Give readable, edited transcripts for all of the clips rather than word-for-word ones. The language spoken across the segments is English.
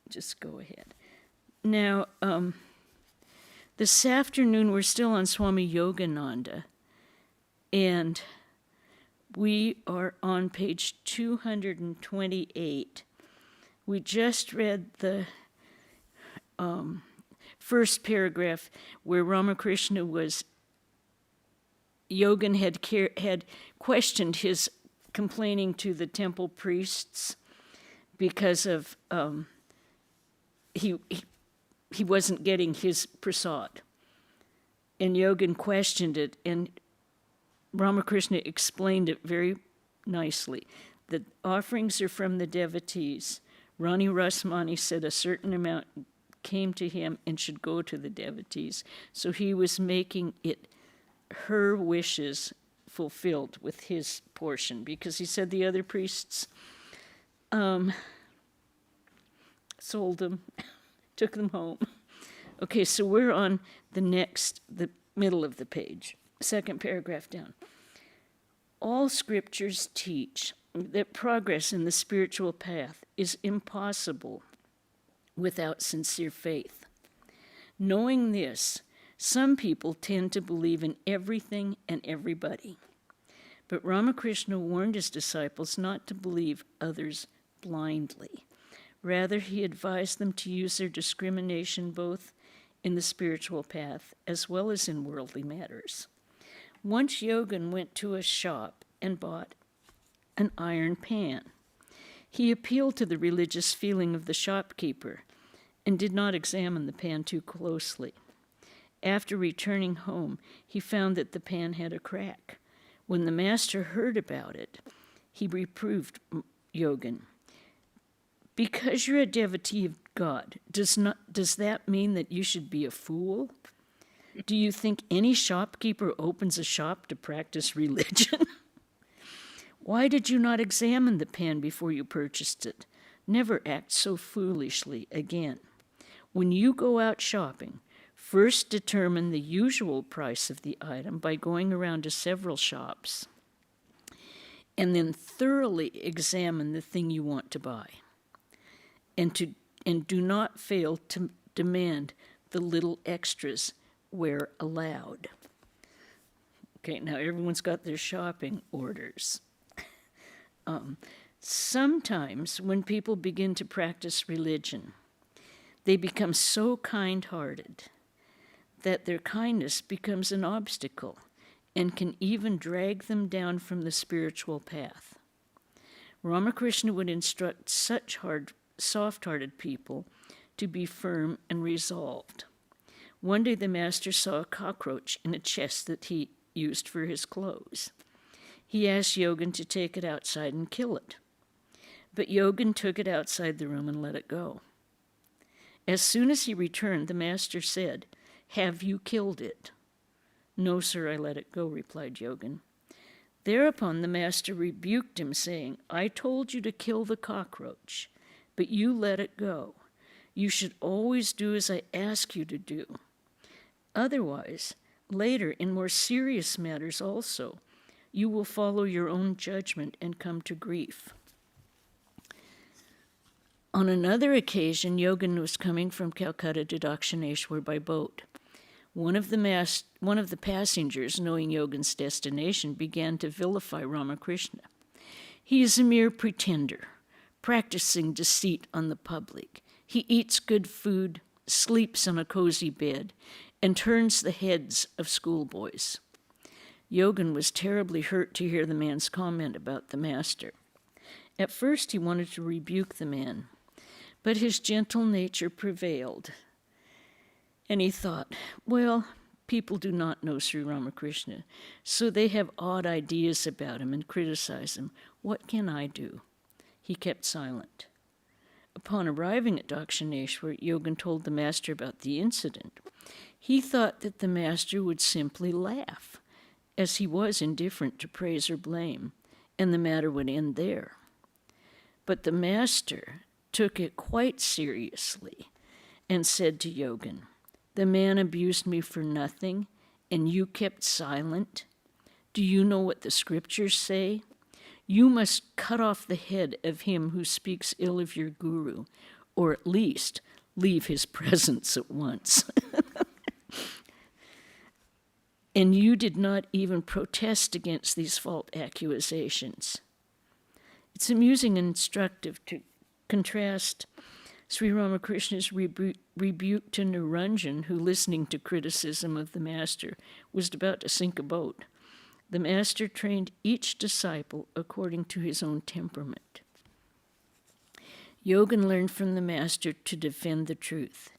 just go ahead. Now, this afternoon we're still on Swami Yogananda, and we are on page 228. We just read the first paragraph where Ramakrishna Yogan had questioned his complaining to the temple priests because of he wasn't getting his prasad. And Yogan questioned it, and Ramakrishna explained it very nicely. The offerings are from the devotees. Rani Rasmani said a certain amount came to him and should go to the devotees. So he was making it her wishes fulfilled with his portion, because he said the other priests sold them, took them home. Okay, so we're on the middle of the page, second paragraph down. All scriptures teach that progress in the spiritual path is impossible without sincere faith. Knowing this, some people tend to believe in everything and everybody. But Ramakrishna warned his disciples not to believe others blindly. Rather, he advised them to use their discrimination both in the spiritual path as well as in worldly matters. Once Yogan went to a shop and bought an iron pan. He appealed to the religious feeling of the shopkeeper and did not examine the pan too closely. After returning home, he found that the pan had a crack. When the master heard about it, he reproved Yogan. Because you're a devotee of God, does that mean that you should be a fool? Do you think any shopkeeper opens a shop to practice religion? Why did you not examine the pan before you purchased it? Never act so foolishly again. When you go out shopping, first determine the usual price of the item by going around to several shops, and then thoroughly examine the thing you want to buy. And do not fail to demand the little extras where allowed. Okay, now everyone's got their shopping orders. Sometimes when people begin to practice religion, they become so kind-hearted that their kindness becomes an obstacle and can even drag them down from the spiritual path. Ramakrishna would instruct such soft-hearted people to be firm and resolved. One day the master saw a cockroach in a chest that he used for his clothes. He asked Yogan to take it outside and kill it. But Yogan took it outside the room and let it go. As soon as he returned, the master said, "Have you killed it?" "No, sir, I let it go," replied Yogan. Thereupon the master rebuked him, saying, "I told you to kill the cockroach, but you let it go. You should always do as I ask you to do. Otherwise, later, in more serious matters also, you will follow your own judgment and come to grief." On another occasion, Yogan was coming from Calcutta to Dakshineshwar by boat. One of the passengers, knowing Yogan's destination, began to vilify Ramakrishna. "He is a mere pretender, practicing deceit on the public. He eats good food, sleeps on a cozy bed, and turns the heads of schoolboys." Yogan was terribly hurt to hear the man's comment about the master. At first he wanted to rebuke the man, but his gentle nature prevailed. And he thought, well, people do not know Sri Ramakrishna, so they have odd ideas about him and criticize him. What can I do? He kept silent. Upon arriving at Dakshineshwar, Yogan told the master about the incident. He thought that the master would simply laugh, as he was indifferent to praise or blame, and the matter would end there. But the master took it quite seriously and said to Yogan, "The man abused me for nothing, and you kept silent. Do you know what the scriptures say? You must cut off the head of him who speaks ill of your guru, or at least leave his presence at once. And you did not even protest against these false accusations. It's amusing and instructive to contrast Sri Ramakrishna's rebuke to Niranjan, who, listening to criticism of the master, was about to sink a boat. The master trained each disciple according to his own temperament. Yogan learned from the master to defend the truth.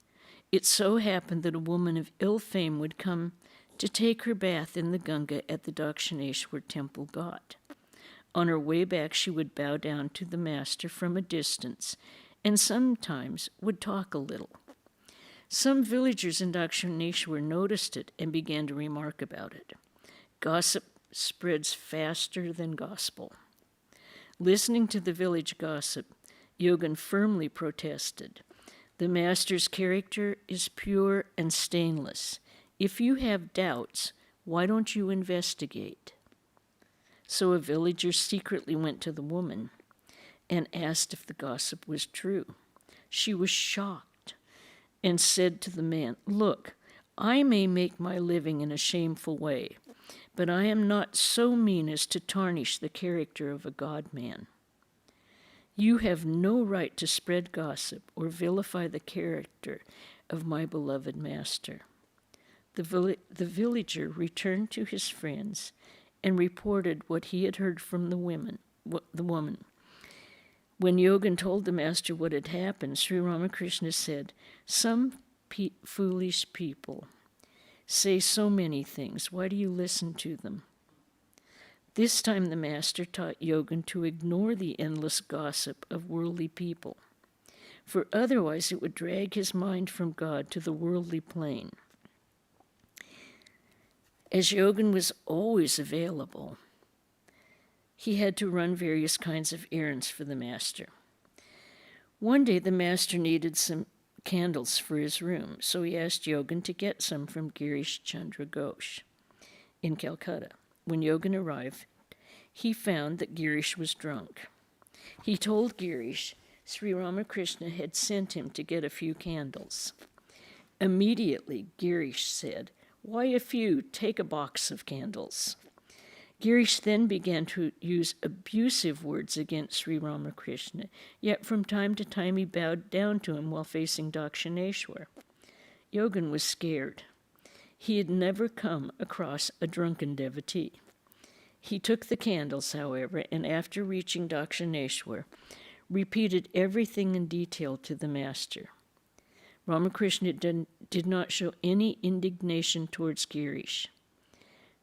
It so happened that a woman of ill fame would come to take her bath in the Ganga at the Dakshineshwar temple ghat. On her way back, she would bow down to the master from a distance and sometimes would talk a little. Some villagers in Dakshineshwar noticed it and began to remark about it. Gossip spreads faster than gospel. Listening to the village gossip, Yogan firmly protested. The master's character is pure and stainless. If you have doubts, why don't you investigate? So a villager secretly went to the woman and asked if the gossip was true. She was shocked and said to the man, "Look, I may make my living in a shameful way, but I am not so mean as to tarnish the character of a God-man. You have no right to spread gossip or vilify the character of my beloved master." The villager returned to his friends and reported what he had heard from the woman. When Yogan told the master what had happened, Sri Ramakrishna said, "Some foolish people say so many things. Why do you listen to them?" This time the master taught Yogan to ignore the endless gossip of worldly people, for otherwise it would drag his mind from God to the worldly plane. As Yogan was always available, he had to run various kinds of errands for the master. One day the master needed some candles for his room, so he asked Yogan to get some from Girish Chandra Ghosh in Calcutta. When Yogan arrived, he found that Girish was drunk. He told Girish Sri Ramakrishna had sent him to get a few candles. Immediately, Girish said, "Why a few? Take a box of candles." Girish then began to use abusive words against Sri Ramakrishna, yet from time to time he bowed down to him while facing Dakshineshwar. Yogan was scared. He had never come across a drunken devotee. He took the candles, however, and after reaching Dakshineshwar, repeated everything in detail to the master. Ramakrishna did not show any indignation towards Girish.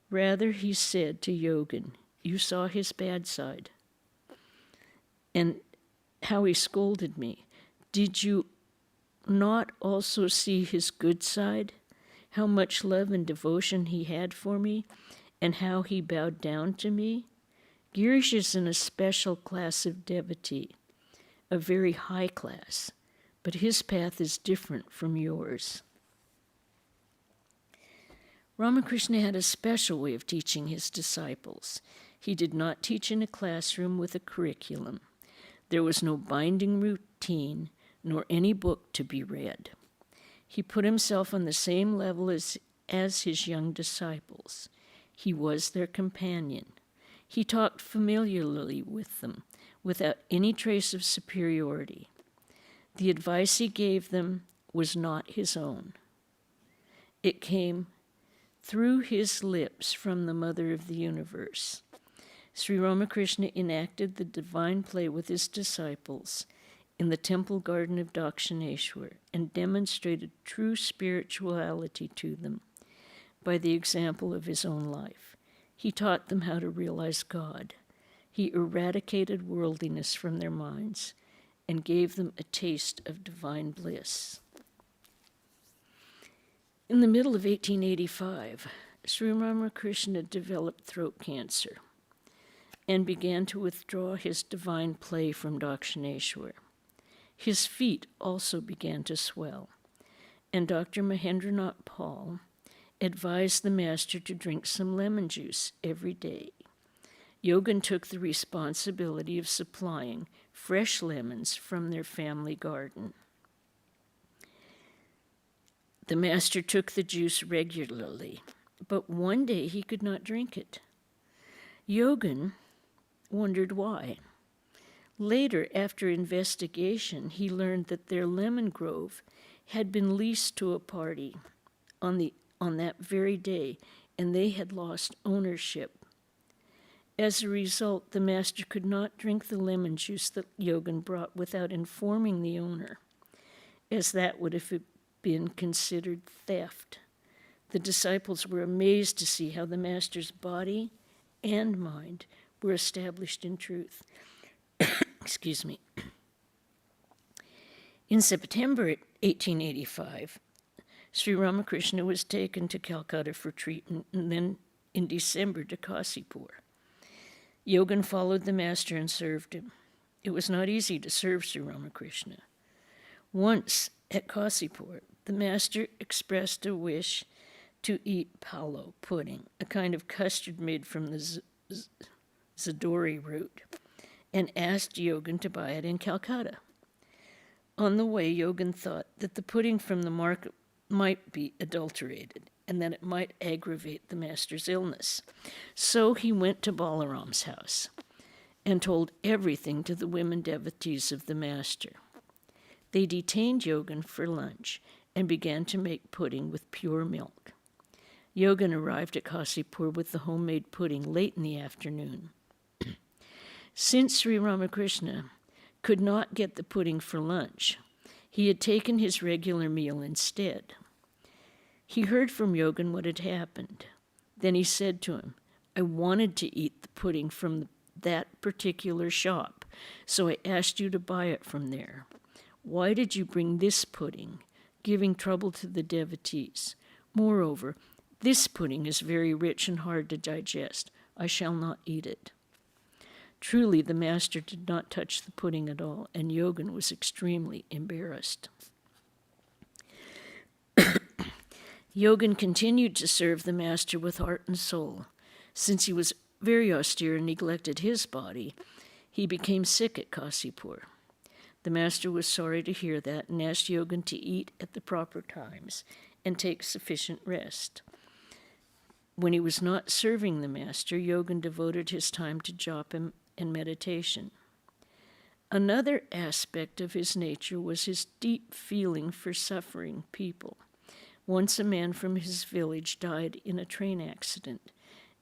Rather, he said to Yogan, "You saw his bad side, and how he scolded me. Did you not also see his good side? How much love and devotion he had for me, and how he bowed down to me? Girish is in a special class of devotee, a very high class, but his path is different from yours." Ramakrishna had a special way of teaching his disciples. He did not teach in a classroom with a curriculum. There was no binding routine, nor any book to be read. He put himself on the same level as his young disciples. He was their companion. He talked familiarly with them, without any trace of superiority. The advice he gave them was not his own. It came through his lips from the Mother of the Universe. Sri Ramakrishna enacted the divine play with his disciples in the temple garden of Dakshineshwar and demonstrated true spirituality to them by the example of his own life. He taught them how to realize God. He eradicated worldliness from their minds and gave them a taste of divine bliss. In the middle of 1885, Sri Ramakrishna developed throat cancer and began to withdraw his divine play from Dakshineshwar. His feet also began to swell, and Dr. Mahendranath Paul advised the master to drink some lemon juice every day. Yogan took the responsibility of supplying fresh lemons from their family garden. The master took the juice regularly, but one day he could not drink it. Yogan wondered why. Later, after investigation, he learned that their lemon grove had been leased to a party on that very day, and they had lost ownership. As a result, the master could not drink the lemon juice that Yogan brought without informing the owner, as that would have been considered theft. The disciples were amazed to see how the master's body and mind were established in truth. Excuse me. In September 1885, Sri Ramakrishna was taken to Calcutta for treatment, and then in December to Kasipur. Yogan followed the master and served him. It was not easy to serve Sri Ramakrishna. Once at Kasipur, the master expressed a wish to eat palo pudding, a kind of custard made from the zadori root, and asked Yogan to buy it in Calcutta. On the way, Yogan thought that the pudding from the market might be adulterated and that it might aggravate the master's illness. So he went to Balaram's house and told everything to the women devotees of the master. They detained Yogan for lunch and began to make pudding with pure milk. Yogan arrived at Kasipur with the homemade pudding late in the afternoon. Since Sri Ramakrishna could not get the pudding for lunch, he had taken his regular meal instead. He heard from Yogan what had happened. Then he said to him, "I wanted to eat the pudding from that particular shop, so I asked you to buy it from there. Why did you bring this pudding, giving trouble to the devotees? Moreover, this pudding is very rich and hard to digest. I shall not eat it." Truly, the master did not touch the pudding at all, and Yogan was extremely embarrassed. Yogan continued to serve the master with heart and soul. Since he was very austere and neglected his body, he became sick at Kasipur. The master was sorry to hear that and asked Yogan to eat at the proper times and take sufficient rest. When he was not serving the master, Yogan devoted his time to japa and meditation. Another aspect of his nature was his deep feeling for suffering people. Once a man from his village died in a train accident,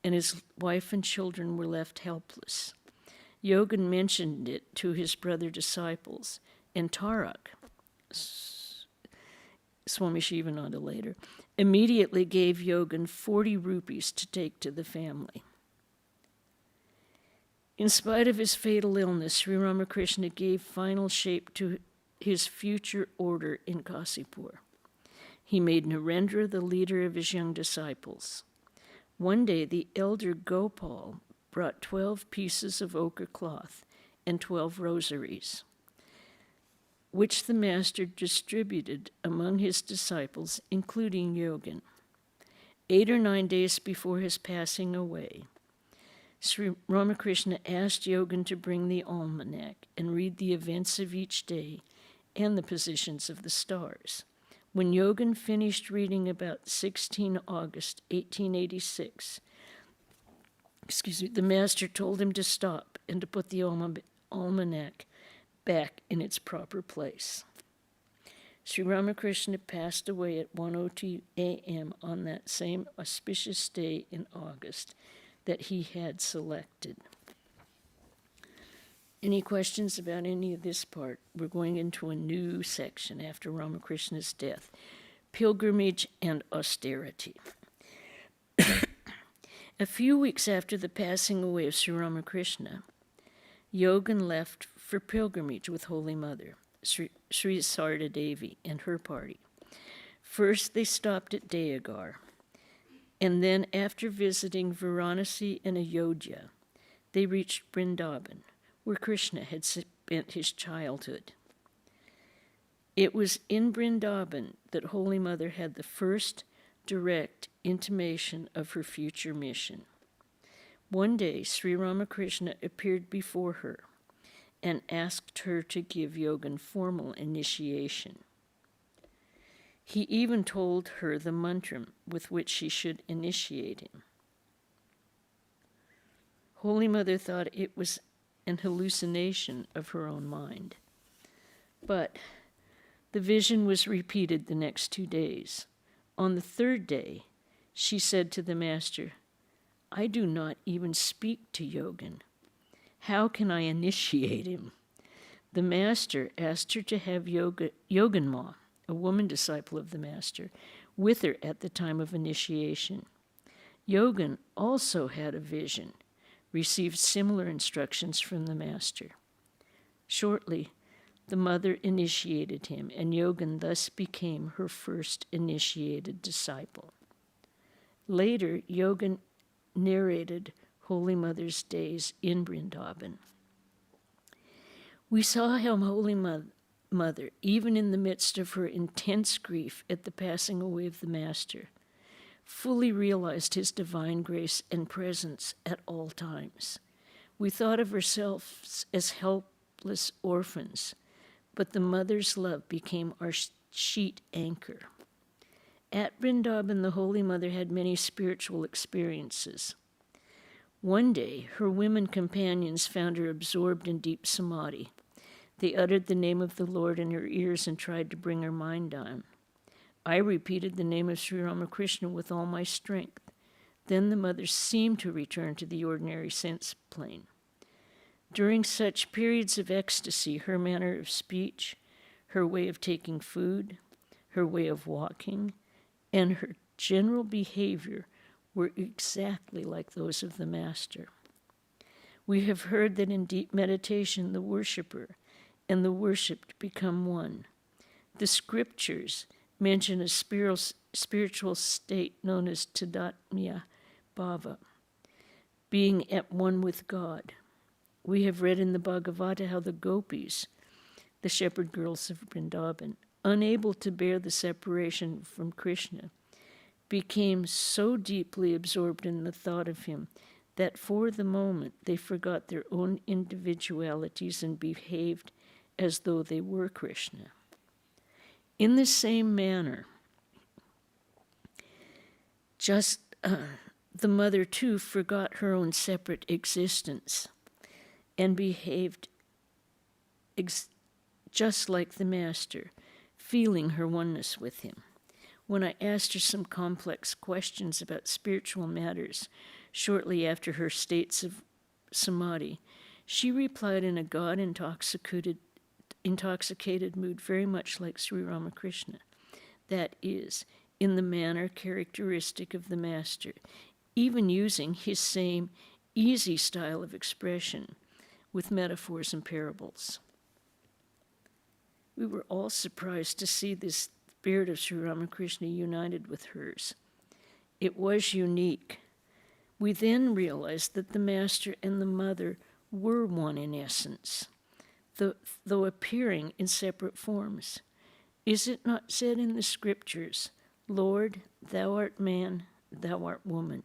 and his wife and children were left helpless. Yogan mentioned it to his brother disciples, and Tarak, Swami Yogananda later, immediately gave Yogan 40 rupees to take to the family. In spite of his fatal illness, Sri Ramakrishna gave final shape to his future order in Kasipur. He made Narendra the leader of his young disciples. One day, the elder Gopal brought 12 pieces of ochre cloth and 12 rosaries, which the master distributed among his disciples, including Yogan. 8 or 9 days before his passing away, Sri Ramakrishna asked Yogan to bring the almanac and read the events of each day and the positions of the stars. When Yogan finished reading about 16 August 1886, the master told him to stop and to put the almanac back in its proper place. Sri Ramakrishna passed away at 1:02 a.m. on that same auspicious day in August that he had selected. Any questions about any of this part? We're going into a new section after Ramakrishna's death, pilgrimage and austerity. A few weeks after the passing away of Sri Ramakrishna, Yogan left for pilgrimage with Holy Mother, Sri Sarda Devi, and her party. First, they stopped at Deogar, and then, after visiting Varanasi and Ayodhya, they reached Vrindavan, where Krishna had spent his childhood. It was in Vrindavan that Holy Mother had the first direct intimation of her future mission. One day, Sri Ramakrishna appeared before her and asked her to give Yogan formal initiation. He even told her the mantra with which she should initiate him. Holy Mother thought it was an hallucination of her own mind. But the vision was repeated the next 2 days. On the third day, she said to the Master, "I do not even speak to Yogan. How can I initiate him?" The Master asked her to have Yoganma, a woman disciple of the Master, with her at the time of initiation. Yogan also had a vision, received similar instructions from the Master. Shortly, the mother initiated him, and Yogan thus became her first initiated disciple. Later, Yogan narrated Holy Mother's days in Vrindavan. We saw how Holy Mother, even in the midst of her intense grief at the passing away of the Master, fully realized his divine grace and presence at all times. We thought of ourselves as helpless orphans, but the Mother's love became our sheet anchor. At Vrindavan, the Holy Mother had many spiritual experiences. One day, her women companions found her absorbed in deep samadhi. They uttered the name of the Lord in her ears and tried to bring her mind down. I repeated the name of Sri Ramakrishna with all my strength. Then the Mother seemed to return to the ordinary sense plane. During such periods of ecstasy, her manner of speech, her way of taking food, her way of walking, and her general behavior were exactly like those of the Master. We have heard that in deep meditation, the worshipper and the worshipped become one. The scriptures mention a spiritual state known as Tadatmya Bhava, being at one with God. We have read in the Bhagavata how the gopis, the shepherd girls of Vrindavan, unable to bear the separation from Krishna, became so deeply absorbed in the thought of him that for the moment they forgot their own individualities and behaved as though they were Krishna. In the same manner, the Mother too forgot her own separate existence and behaved just like the Master, feeling her oneness with him. When I asked her some complex questions about spiritual matters shortly after her states of samadhi, she replied in a God-intoxicated mood, very much like Sri Ramakrishna. That is, in the manner characteristic of the Master, even using his same easy style of expression with metaphors and parables. We were all surprised to see this spirit of Sri Ramakrishna united with hers. It was unique. We then realized that the Master and the Mother were one in essence, though appearing in separate forms. Is it not said in the scriptures, "Lord, thou art man, thou art woman"?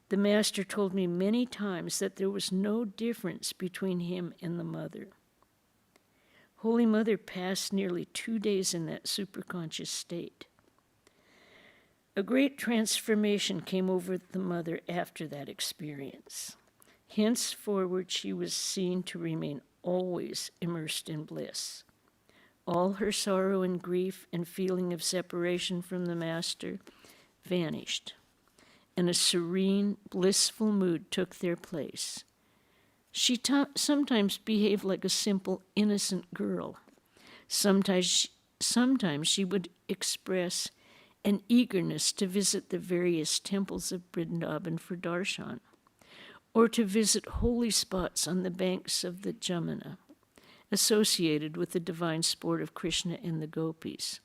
The Master told me many times that there was no difference between him and the Mother. Holy Mother passed nearly 2 days in that superconscious state. A great transformation came over the Mother after that experience. Henceforward, she was seen to remain always immersed in bliss. All her sorrow and grief and feeling of separation from the Master vanished, and a serene, blissful mood took their place. She sometimes behaved like a simple, innocent girl. Sometimes she would express an eagerness to visit the various temples of Vrindavan for darshan, or to visit holy spots on the banks of the Jamuna, associated with the divine sport of Krishna and the gopis.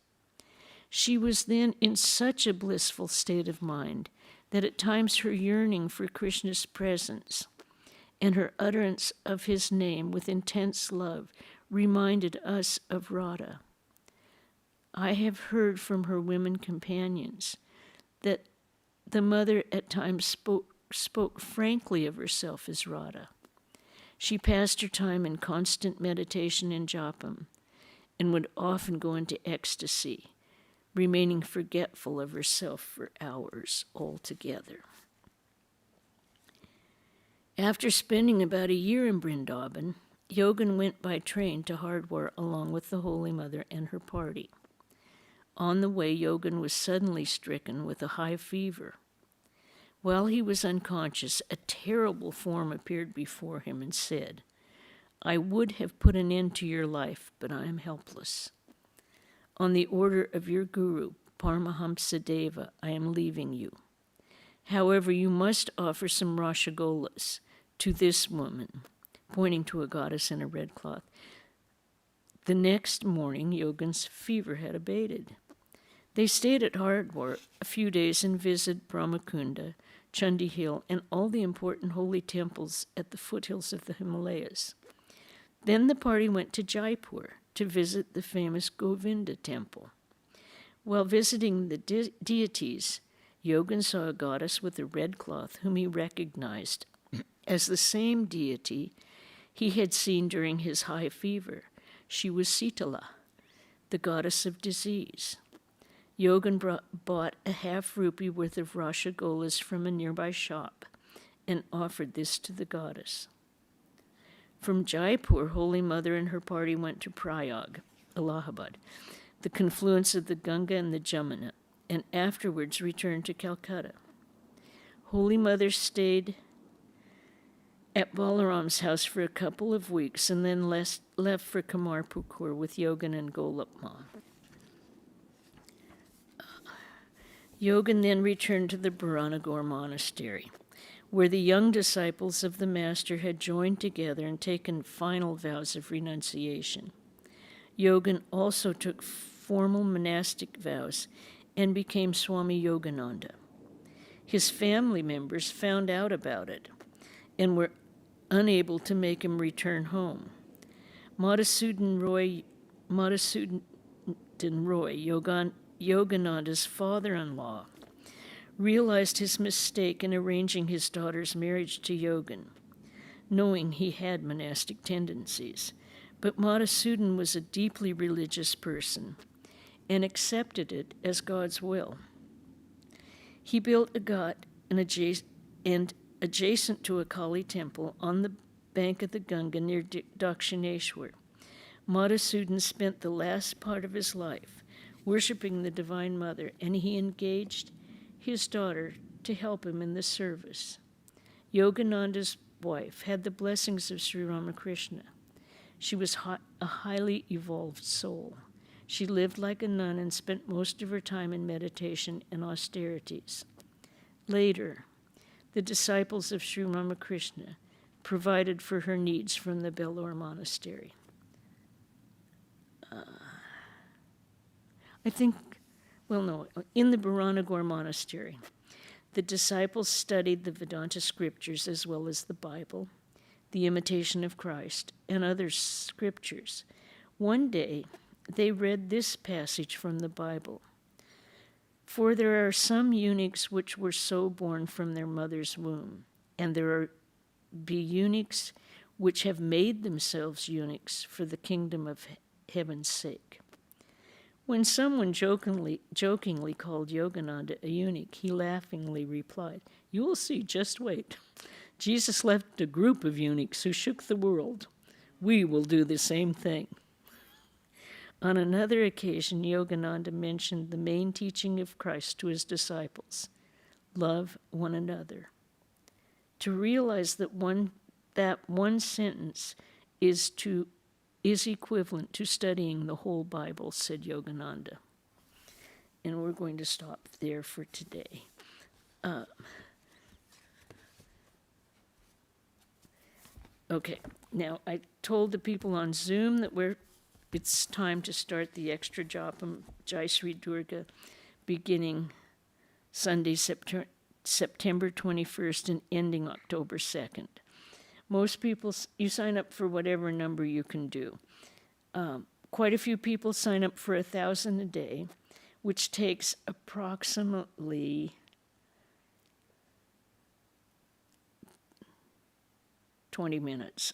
She was then in such a blissful state of mind that at times her yearning for Krishna's presence and her utterance of his name with intense love reminded us of Radha. I have heard from her women companions that the Mother at times spoke frankly of herself as Radha. She passed her time in constant meditation and japam, and would often go into ecstasy, remaining forgetful of herself for hours altogether. After spending about a year in Vrindavan, Yogan went by train to Hardwar along with the Holy Mother and her party. On the way, Yogan was suddenly stricken with a high fever. While he was unconscious, a terrible form appeared before him and said, "I would have put an end to your life, but I am helpless. On the order of your guru, Paramahamsa Deva, I am leaving you. However, you must offer some rashagolas to this woman," pointing to a goddess in a red cloth. The next morning, Yogan's fever had abated. They stayed at Hardwar a few days and visited Brahmakunda, Chandi Hill, and all the important holy temples at the foothills of the Himalayas. Then the party went to Jaipur to visit the famous Govinda temple. While visiting the deities, Yogan saw a goddess with a red cloth whom he recognized as the same deity he had seen during his high fever. She was Sitala, the goddess of disease. Yogan bought a half rupee worth of rashagolas from a nearby shop and offered this to the goddess. From Jaipur, Holy Mother and her party went to Prayag, Allahabad, the confluence of the Ganga and the Jamuna, and afterwards returned to Calcutta. Holy Mother stayed at Balaram's house for a couple of weeks and then left for Kamarpukur with Yogan and Golapma. Yogan then returned to the Bharanagore monastery, where the young disciples of the Master had joined together and taken final vows of renunciation. Yogan also took formal monastic vows and became Swami Yogananda. His family members found out about it and were unable to make him return home. Madhusudan Roy, Yogananda's father-in-law, realized his mistake in arranging his daughter's marriage to Yogan, knowing he had monastic tendencies. But Madhusudan was a deeply religious person and accepted it as God's will. He built a ghat adjacent to a Kali temple on the bank of the Ganga near Dakshineshwar. Madhusudan spent the last part of his life worshiping the Divine Mother, and he engaged his daughter to help him in the service. Yogananda's wife had the blessings of Sri Ramakrishna. She was a highly evolved soul. She lived like a nun and spent most of her time in meditation and austerities. Later, the disciples of Sri Ramakrishna provided for her needs from the Belur monastery. In the Bharanagore monastery, the disciples studied the Vedanta scriptures as well as the Bible, the Imitation of Christ, and other scriptures. One day, they read this passage from the Bible. "For there are some eunuchs which were so born from their mother's womb, and there be eunuchs which have made themselves eunuchs for the kingdom of heaven's sake." When someone jokingly called Yogananda a eunuch, he laughingly replied, "You will see, just wait. Jesus left a group of eunuchs who shook the world. We will do the same thing." On another occasion, Yogananda mentioned the main teaching of Christ to his disciples: love one another. To realize that one sentence is equivalent to studying the whole Bible, said Yogananda. And we're going to stop there for today. Okay, now I told the people on Zoom that it's time to start the extra Japam Jai Sri Durga beginning Sunday, September 21st and ending October 2nd. Most people, you sign up for whatever number you can do. Quite a few people sign up for 1,000 a day, which takes approximately 20 minutes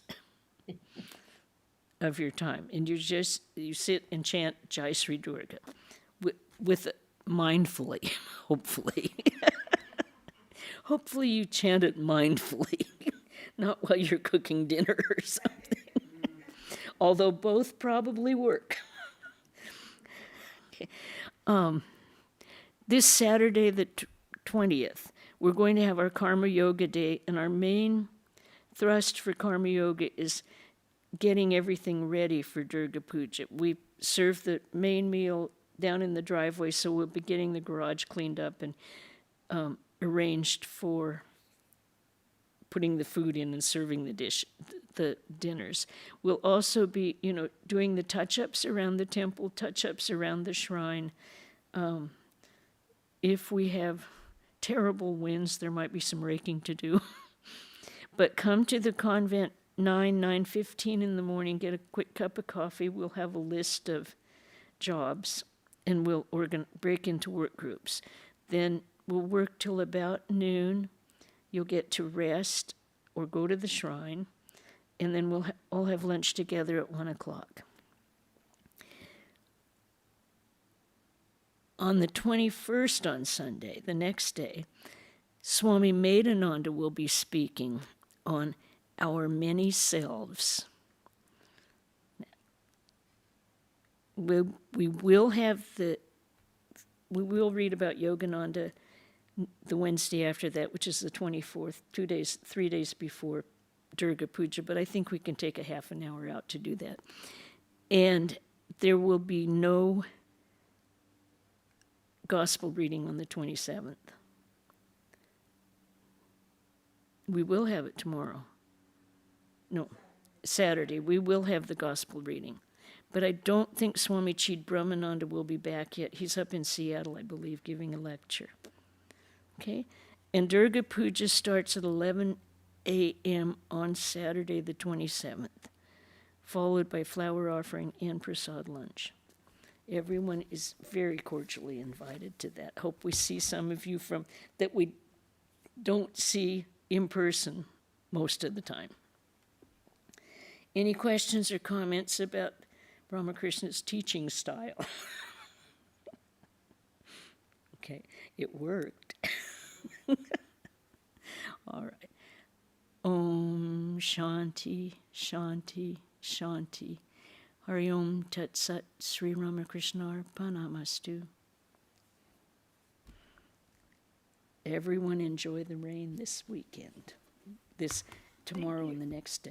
of your time. And you sit and chant Jai Sri Durga with mindfully, hopefully. Hopefully you chant it mindfully, not while you're cooking dinner or something. Although both probably work. Okay. This Saturday, the 20th, we're going to have our Karma Yoga Day, and our main thrust for Karma Yoga is getting everything ready for Durga Puja. We serve the main meal down in the driveway, so we'll be getting the garage cleaned up and arranged for putting the food in and serving the dinners. We'll also be, doing the touch-ups around the temple, touch-ups around the shrine. If we have terrible winds, there might be some raking to do. But come to the convent 9:15 in the morning, get a quick cup of coffee. We'll have a list of jobs, and we'll break into work groups. Then we'll work till about noon. You'll get to rest or go to the shrine, and then we'll all have lunch together at 1 o'clock. On the 21st, on Sunday, the next day, Swami Yogananda will be speaking on our many selves. We will read about Yogananda the Wednesday after that, which is the 24th, 3 days before Durga Puja, but I think we can take a half an hour out to do that. And there will be no gospel reading on the 27th. We will have it tomorrow. No, Saturday. We will have the gospel reading. But I don't think Swami Brahmananda will be back yet. He's up in Seattle, I believe, giving a lecture. Okay? And Durga Puja starts at 11 a.m. on Saturday the 27th, followed by flower offering and prasad lunch. Everyone is very cordially invited to that. Hope we see some of you that we don't see in person most of the time. Any questions or comments about Ramakrishna's teaching style? Okay, it worked. All right. Om Shanti, Shanti, Shanti. Hari Om Tat Sat Sri Ramakrishna Arpanamastu. Everyone enjoy the rain this weekend, tomorrow and the next day.